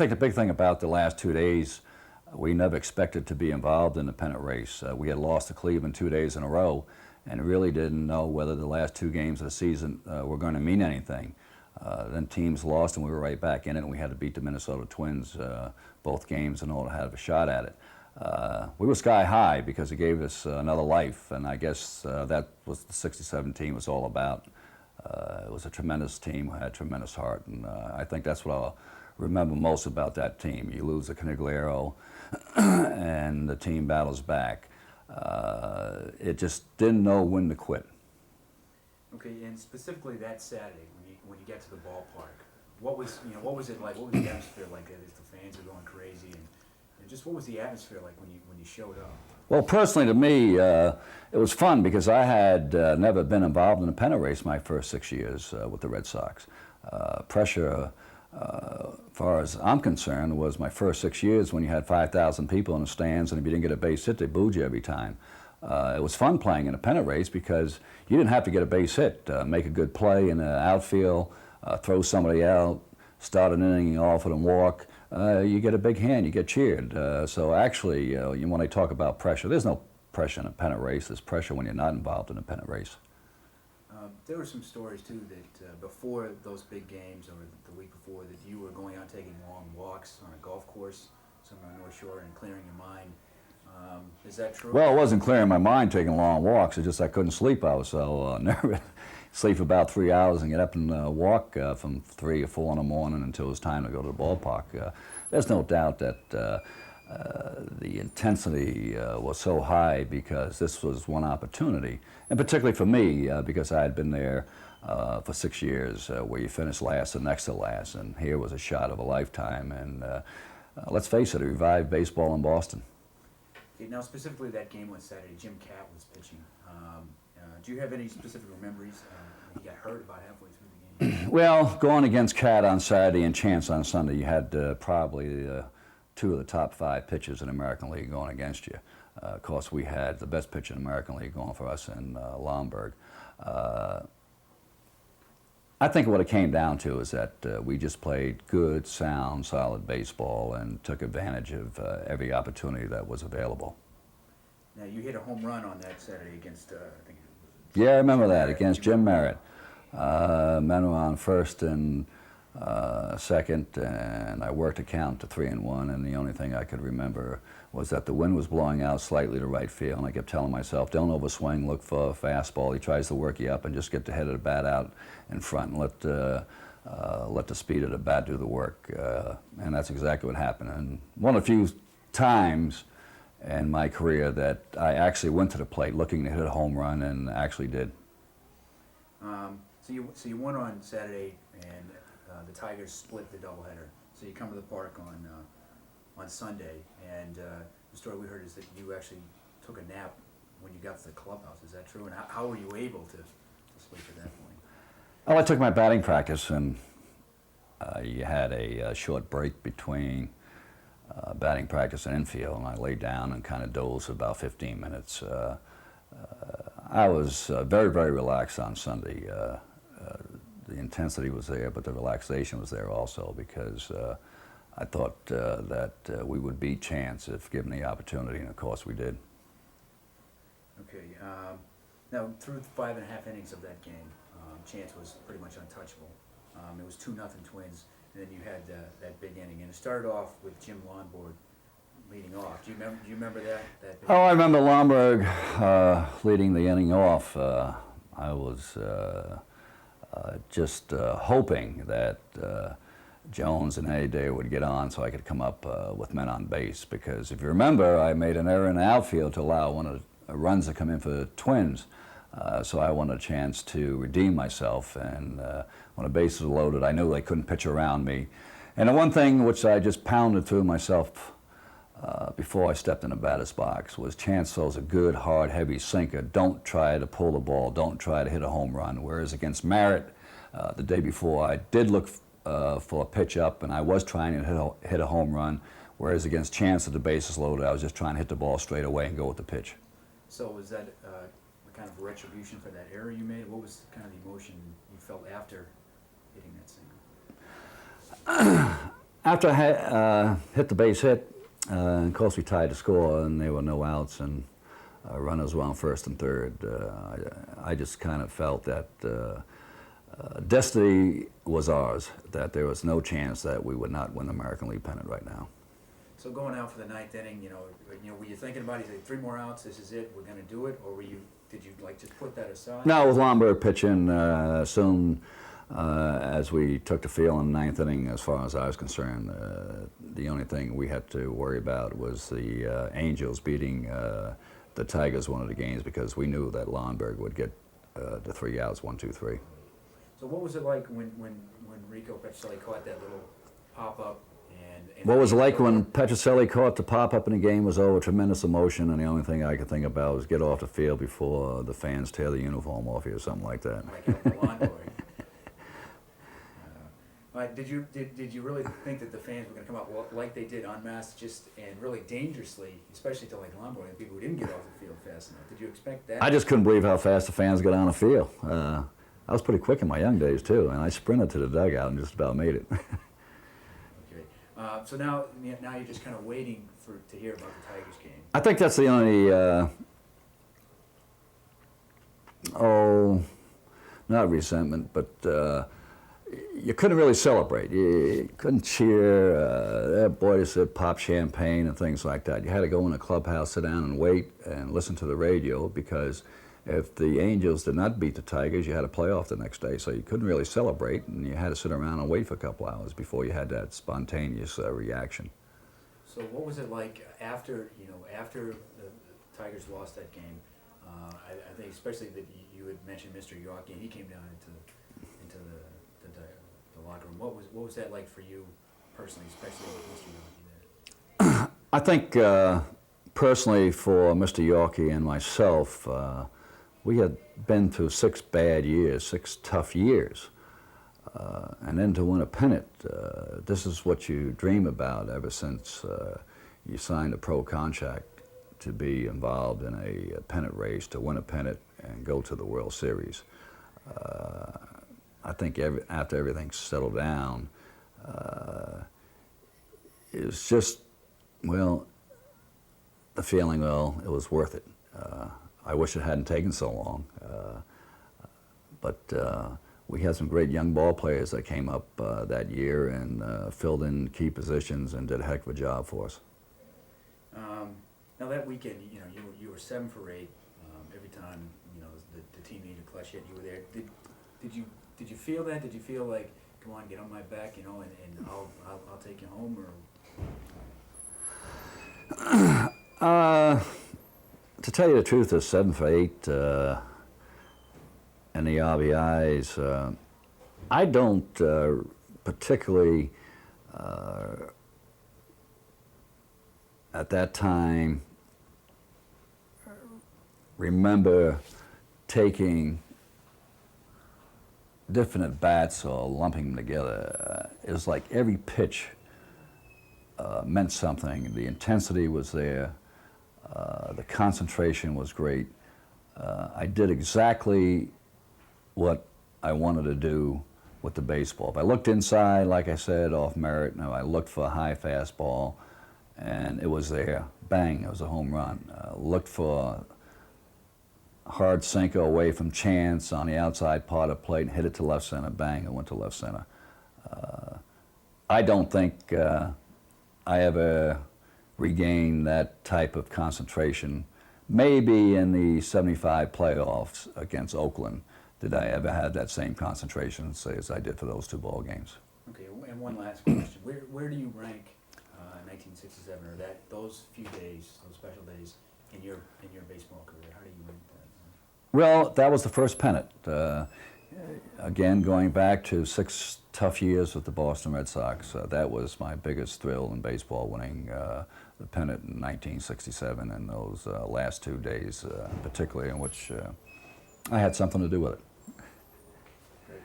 think the big thing about the last 2 days, we never expected to be involved in the pennant race. We had lost to Cleveland 2 days in a row and really didn't know whether the last 2 games of the season were going to mean anything. Then teams lost and we were right back in it, and we had to beat the Minnesota Twins both games in order to have a shot at it. We were sky high because it gave us another life, and I guess that was the '67 team was all about. It was a tremendous team who had tremendous heart, and I think that's what I'll remember most about that team. You lose the Canigliaro, and the team battles back. It just didn't know when to quit. Okay, and specifically that Saturday, when you get to the ballpark, what was it like? What was the atmosphere like? If the fans are going crazy, and just what was the atmosphere like when you showed up? Well, personally to me, it was fun because I had never been involved in a pennant race my first 6 years with the Red Sox. Pressure, as far as I'm concerned, was my first 6 years when you had 5,000 people in the stands, and if you didn't get a base hit, they booed you every time. It was fun playing in a pennant race because you didn't have to get a base hit. Make a good play in the outfield, throw somebody out, start an inning off with a walk. You get a big hand, you get cheered. So actually, when they talk about pressure, there's no pressure in a pennant race. There's pressure when you're not involved in a pennant race. There were some stories too that before those big games or the week before that you were going out taking long walks on a golf course somewhere on the North Shore and clearing your mind. Is that true? Well, it wasn't clearing my mind taking long walks. It's just I couldn't sleep. I was so nervous. Sleep for about 3 hours and get up and walk from 3 or 4 in the morning until it was time to go to the ballpark. There's no doubt that the intensity was so high because this was one opportunity, and particularly for me because I had been there for 6 years where you finish last and next to last, and here was a shot of a lifetime, and let's face it, it revived baseball in Boston. Okay, now specifically that game on Saturday, Jim Catt was pitching. Do you have any specific memories? He got hurt about halfway through the game. Well, going against Catt on Saturday and Chance on Sunday, you had probably 2 of the top 5 pitchers in the American League going against you. Of course, we had the best pitcher in the American League going for us in Lomberg. I think what it came down to is that we just played good, sound, solid baseball and took advantage of every opportunity that was available. Now, you hit a home run on that Saturday against, I think it was Yeah, I remember that, against Jim Merritt. Men were on first and second, and I worked a count to 3-1, and the only thing I could remember was that the wind was blowing out slightly to right field, and I kept telling myself, don't overswing, look for a fastball. He tries to work you up and just get the head of the bat out in front and let the speed of the bat do the work. And that's exactly what happened. And one of the few times in my career that I actually went to the plate looking to hit a home run and actually did. So you won on Saturday, and the Tigers split the doubleheader. So you come to the park on Sunday, and the story we heard is that you actually took a nap when you got to the clubhouse. Is that true? And how were you able to sleep at that point? Well, I took my batting practice, and you had a short break between batting practice and infield, and I laid down and kind of dozed for about 15 minutes. I was very, very relaxed on Sunday. The intensity was there, but the relaxation was there also because I thought that we would beat Chance if given the opportunity, and of course we did. Okay. Now, through 5.5 innings of that game, Chance was pretty much untouchable. It was 2-0 Twins, and then you had that big inning, and it started off with Jim Lonborg leading off. Do you remember that? Oh, I remember Lomberg leading the inning off. I was just hoping that Jones and Adair would get on so I could come up with men on base, because if you remember, I made an error in the outfield to allow one of the runs to come in for the Twins. So I wanted a chance to redeem myself, and when the bases were loaded, I knew they couldn't pitch around me. And the one thing which I just pounded through myself before I stepped in the batter's box was Chance throws a good, hard, heavy sinker. Don't try to pull the ball. Don't try to hit a home run. Whereas against Merritt, the day before, I did look for a pitch up, and I was trying to hit a home run. Whereas against Chance at the bases loaded, I was just trying to hit the ball straight away and go with the pitch. So was that a kind of retribution for that error you made? What was kind of the emotion you felt after hitting that single? After I hit the base hit, of course we tied the score and there were no outs and runners were on first and third. I just kind of felt that destiny was ours, that there was no chance that we would not win the American League pennant right now. So going out for the ninth inning, were you thinking about it? You said 3 more outs, this is it, we're going to do it, or did you like just put that aside? No, with Lomberg pitching, soon as we took the field in the ninth inning, as far as I was concerned, the only thing we had to worry about was the Angels beating the Tigers one of the games, because we knew that Lomberg would get the 3 outs, 1, 2, 3. So what was it like when Rico Petrocelli caught that little pop-up? What was it like when Petrocelli caught the pop-up and the game was over? Tremendous emotion, and the only thing I could think about was get off the field before the fans tear the uniform off you or something like that. Like out the lawn boy. Did you really think that the fans were going to come out like they did en masse, just and really dangerously, especially to like lawn boy and people who didn't get off the field fast enough? Did you expect that? I just couldn't believe how fast the fans got on the field. I was pretty quick in my young days too, and I sprinted to the dugout and just about made it. So now you're just kind of waiting to hear about the Tigers game. I think that's the only, not resentment, but you couldn't really celebrate. You couldn't cheer. Boy, they said pop champagne and things like that. You had to go in the clubhouse, sit down and wait and listen to the radio, because if the Angels did not beat the Tigers, you had a playoff the next day, so you couldn't really celebrate, and you had to sit around and wait for a couple hours before you had that spontaneous reaction. So what was it like after the Tigers lost that game? I think especially that you had mentioned Mr. Yawkey, and he came down into the locker room. What was that like for you personally, especially with Mr. Yawkey there? I think personally for Mr. Yawkey and myself, we had been through 6 bad years, 6 tough years, and then to win a pennant, this is what you dream about ever since you signed a pro contract to be involved in a pennant race, to win a pennant and go to the World Series. I think after everything settled down, it's just, well, the feeling, well, it was worth it. I wish it hadn't taken so long, but we had some great young ball players that came up that year and filled in key positions and did a heck of a job for us. Now that weekend, you were 7 for 8. Every time the team needed a clutch hit, you were there. Did you feel that? Did you feel like, come on, get on my back, and I'll take you home, or? To tell you the truth, the 7 for 8 and the RBIs, I don't particularly at that time remember taking different at-bats or lumping them together. It was like every pitch meant something. The intensity was there. The concentration was great. I did exactly what I wanted to do with the baseball. If I looked inside, like I said, off merit, I looked for a high fastball, and it was there. Bang, it was a home run. Looked for a hard sinker away from chance on the outside part of the plate and hit it to left center. Bang, it went to left center. I don't think I ever regained that type of concentration. Maybe in the '75 playoffs against Oakland did I ever have that same concentration, say, as I did for those 2 ball games. Okay, and one last question. Where do you rank 1967, or those few days, those special days in your baseball career? How do you rank that? Well, that was the first pennant. Again, going back to 6 tough years with the Boston Red Sox, that was my biggest thrill in baseball, winning the pennant in 1967, and those last 2 days particularly, in which I had something to do with it.